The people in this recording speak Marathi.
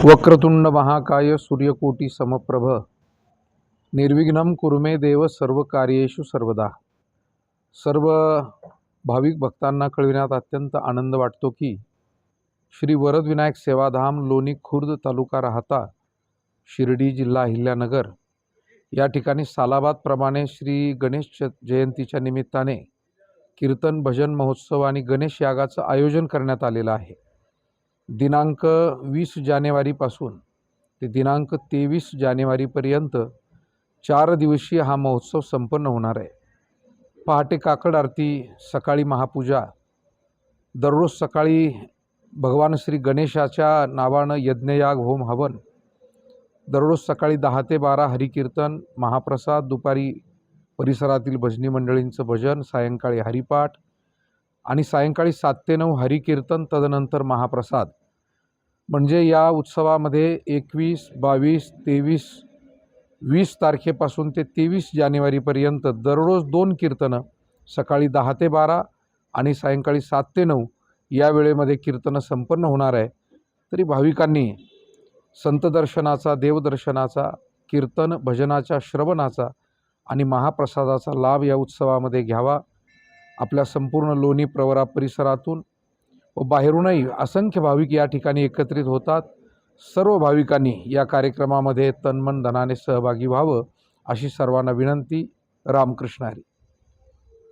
वक्रतुंड महाकाय सूर्यकोटी समप्रभ निर्विघ्नं कुरु मे देव सर्व कार्येषु सर्वदा। सर्व भाविक भक्तांना कळविण्यात अत्यंत आनंद वाटतो की श्री वरदविनायक सेवाधाम लोणी खुर्द तालुका राहता शिर्डी जिल्हा अहिल्यानगर या ठिकाणी सालाबादप्रमाणे श्री गणेश जयंतीच्या निमित्ताने कीर्तन भजन महोत्सव आणि गणेश यागाचं आयोजन करण्यात आलेलं आहे। दिनांक 20 जानेवारीपासून ते दिनांक 23 जानेवारीपर्यंत 4 दिवसीय हा महोत्सव संपन्न होणार आहे। पहाटे काकड आरती, सकाळी महापूजा, दररोज सकाळी भगवान श्री गणेशाच्या नावानं यज्ञयाग होम हवन, दररोज सकाळी 10 ते 12 हरिकीर्तन महाप्रसाद, दुपारी परिसरातील भजनी मंडळींचं भजन, सायंकाळी हरिपाठ आणि सायंकाळी 7 ते 9 हरिकीर्तन, तदनंतर महाप्रसाद। म्हणजे या उत्सवामध्ये 21, 22, 23, 20 तारखेपासून ते 23 जानेवारीपर्यंत दररोज 2 कीर्तनं, सकाळी 10 ते 12 आणि सायंकाळी 7 ते 9 या वेळेमध्ये कीर्तनं संपन्न होणार आहे। तरी भाविकांनी संत दर्शनाचा, देवदर्शनाचा, कीर्तन भजनाच्या श्रवणाचा आणि महाप्रसादाचा लाभ या उत्सवामध्ये घ्यावा। आपल्या संपूर्ण लोणी प्रवरा परिसरातून व बाहेरूनही असंख्य भाविक या ठिकाणी एकत्रित होतात। सर्व भाविकांनी या कार्यक्रमामध्ये तन मन धनाने सहभागी व्हावं अशी सर्वांना विनंती। रामकृष्ण हरी।